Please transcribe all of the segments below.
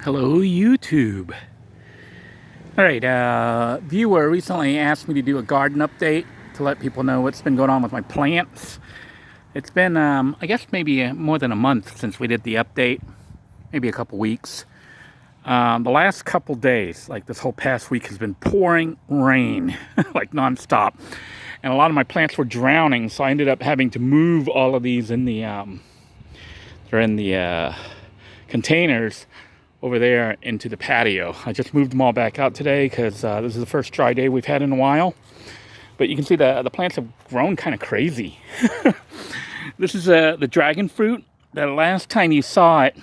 Hello, YouTube. All right, viewer recently asked me to do a garden update to let people know what's been going on with my plants. It's been, I guess, maybe more than a month since we did the update, maybe a couple weeks. The last couple days, like this whole past week, has been pouring rain, like nonstop. And a lot of my plants were drowning, so I ended up having to move all of these in the, they're in the containers over there into the patio. I just moved them all back out today because this is the first dry day we've had in a while. But you can see the plants have grown kind of crazy. This is the dragon fruit. The last time you saw it,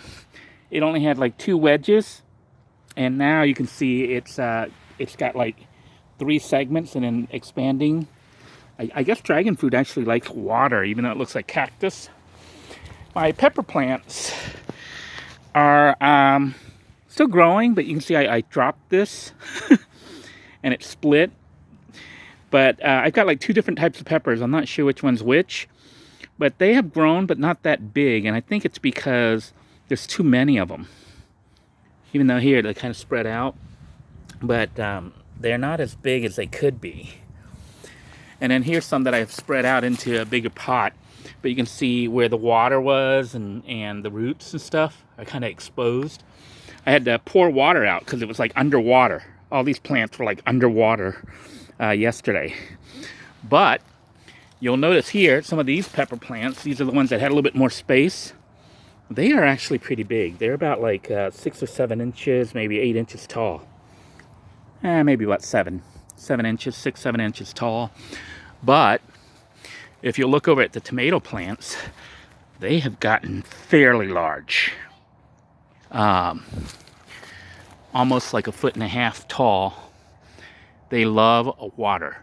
it only had like 2 wedges, and now you can see it's got like 3 segments and then expanding. I guess dragon fruit actually likes water, even though it looks like cactus. My pepper plants are still growing, but you can see I dropped this and it split. But I've got like 2 different types of peppers. I'm not sure which one's which, but they have grown, but not that big. And I think it's because there's too many of them. Even though here they kind of spread out, but they're not as big as they could be. And then here's some that I've spread out into a bigger pot. But you can see where the water was and the roots and stuff are kind of exposed. I had to pour water out because it was like underwater. All these plants were like underwater yesterday. But you'll notice here, some of these pepper plants, these are the ones that had a little bit more space. They are actually pretty big. They're about like 6 or 7 inches, maybe 8 inches tall. Maybe about 7 inches, 6, 7 inches tall. But if you look over at the tomato plants, they have gotten fairly large. Almost like 1.5 feet tall. They love water.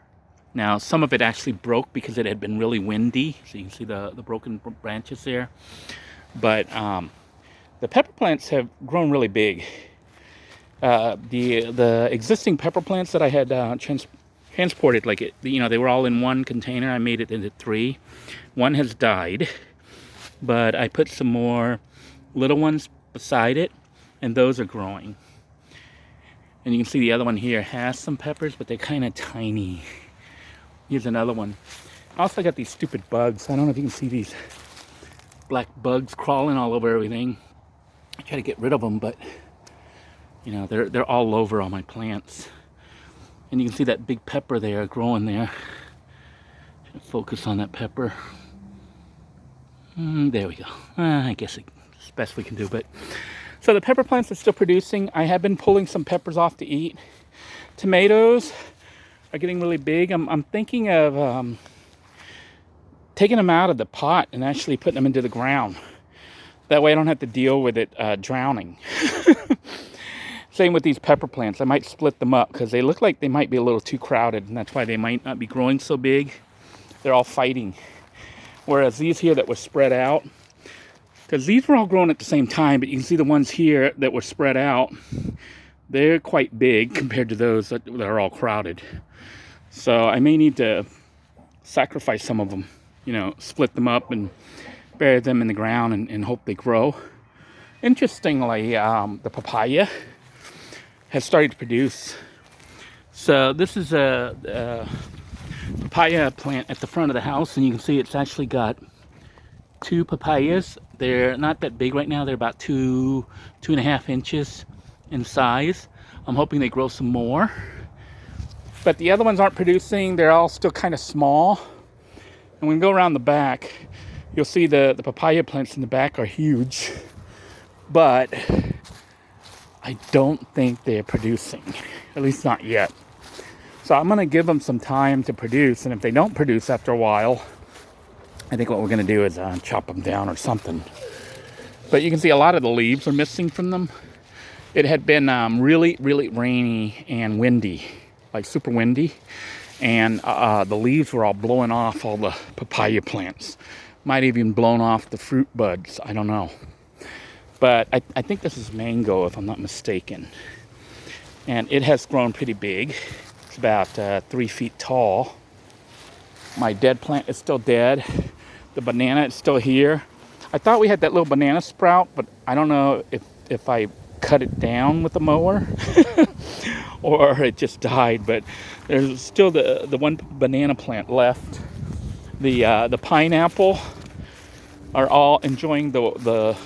Now, some of it actually broke because it had been really windy. So you can see the broken branches there. But the pepper plants have grown really big. The existing pepper plants that I had transported, like they were all in one container. I made it into 3. One has died, but I put some more little ones beside it, and those are growing. And you can see the other one here has some peppers, but they're kind of tiny. Here's another one. I also got these stupid bugs. I don't know if you can see these black bugs crawling all over everything. I try to get rid of them, but they're all over all my plants. And you can see that big pepper there growing there. Focus on that pepper. There we go. I guess it's the best we can do. But so the pepper plants are still producing. I have been pulling some peppers off to eat. Tomatoes are getting really big. I'm thinking of taking them out of the pot and actually putting them into the ground. That way I don't have to deal with it drowning. Same with these pepper plants. I might split them up because they look like they might be a little too crowded, and that's why they might not be growing so big. They're all fighting. Whereas these here that were spread out, because these were all growing at the same time, but you can see the ones here that were spread out, they're quite big compared to those that are all crowded. So I may need to sacrifice some of them, split them up and bury them in the ground and hope they grow. Interestingly, the papaya has started to produce. So this is a papaya plant at the front of the house, and you can see it's actually got 2 papayas. They're not that big right now. They're about 2.5 inches in size. I'm hoping they grow some more. But the other ones aren't producing. They're all still kind of small. And when we go around the back, you'll see the papaya plants in the back are huge. But I don't think they're producing, at least not yet. So I'm going to give them some time to produce, and if they don't produce after a while, I think what we're going to do is chop them down or something. But you can see a lot of the leaves are missing from them. It had been really, really rainy and windy, like super windy, and the leaves were all blowing off all the papaya plants. Might even blown off the fruit buds, I don't know. But I think this is mango, if I'm not mistaken. And it has grown pretty big. It's about 3 feet tall. My dead plant is still dead. The banana is still here. I thought we had that little banana sprout, but I don't know if I cut it down with the mower or it just died, but there's still the one banana plant left. The pineapple are all enjoying the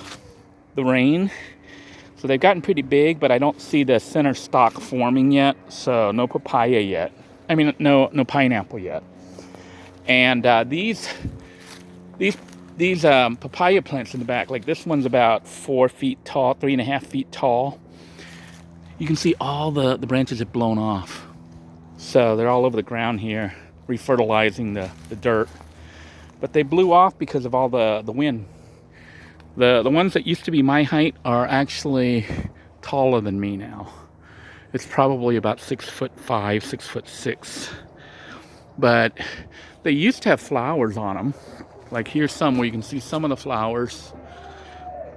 rain. So they've gotten pretty big, but I don't see the center stalk forming yet. So no papaya yet. I mean, no pineapple yet. And these papaya plants in the back, like this one's about 4 feet tall, 3.5 feet tall. You can see all the branches have blown off. So they're all over the ground here, refertilizing the dirt. But they blew off because of all the wind. The ones that used to be my height are actually taller than me now. It's probably about 6'5", 6'6". But they used to have flowers on them. Like here's some where you can see some of the flowers.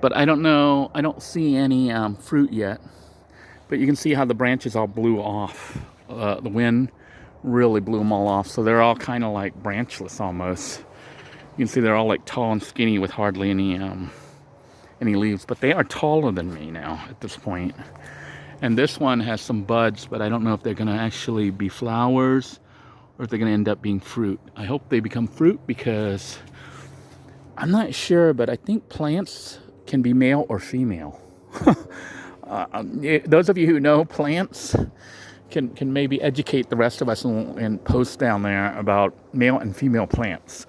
But I don't know, I don't see any fruit yet. But you can see how the branches all blew off. The wind really blew them all off. So they're all kind of like branchless almost. You can see they're all like tall and skinny with hardly any leaves. But they are taller than me now at this point. And this one has some buds, but I don't know if they're going to actually be flowers or if they're going to end up being fruit. I hope they become fruit because I'm not sure, but I think plants can be male or female. Those of you who know plants can maybe educate the rest of us and post down there about male and female plants.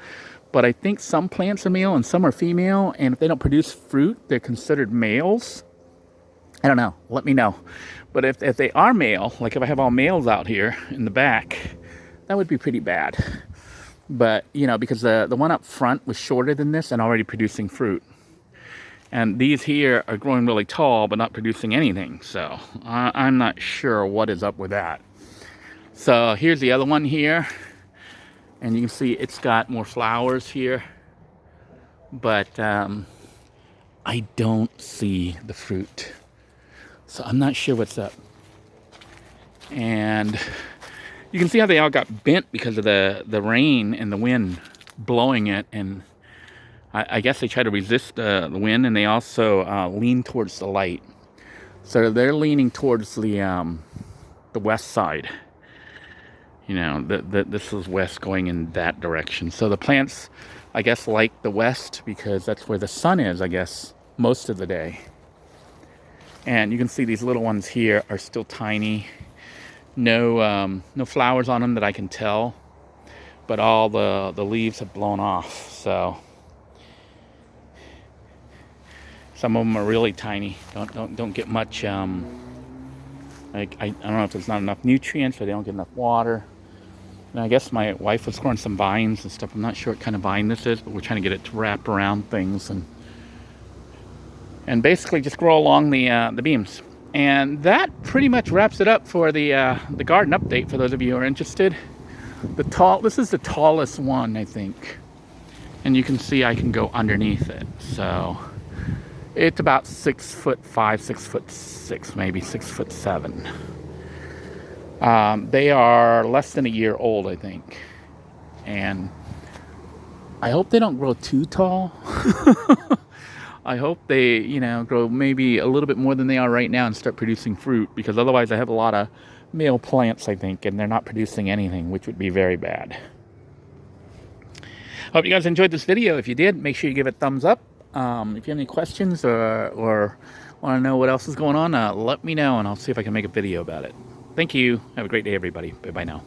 But I think some plants are male and some are female, and if they don't produce fruit, they're considered males. I don't know. Let me know. But if they are male, like if I have all males out here in the back, that would be pretty bad. But, you know, because the one up front was shorter than this and already producing fruit. And these here are growing really tall but not producing anything. So I'm not sure what is up with that. So here's the other one here. And you can see it's got more flowers here. But I don't see the fruit. So I'm not sure what's up. And you can see how they all got bent because of the rain and the wind blowing it. And I guess they try to resist the wind, and they also lean towards the light. So they're leaning towards the west side. You know, this is west going in that direction. So the plants, I guess, like the west because that's where the sun is, I guess, most of the day. And you can see these little ones here are still tiny. No flowers on them that I can tell. But all the leaves have blown off. So some of them are really tiny. Don't get much. I don't know if there's not enough nutrients or they don't get enough water. And I guess my wife was growing some vines and stuff. I'm not sure what kind of vine this is, but we're trying to get it to wrap around things and basically just grow along the beams. And that pretty much wraps it up for the garden update for those of you who are interested. This is the tallest one, I think. And you can see I can go underneath it. So it's about 6'5", 6'6", maybe 6'7". They are less than a year old, I think. And I hope they don't grow too tall. I hope they, grow maybe a little bit more than they are right now and start producing fruit. Because otherwise I have a lot of male plants, I think, and they're not producing anything, which would be very bad. Hope you guys enjoyed this video. If you did, make sure you give it a thumbs up. If you have any questions or want to know what else is going on, let me know and I'll see if I can make a video about it. Thank you. Have a great day, everybody. Bye-bye now.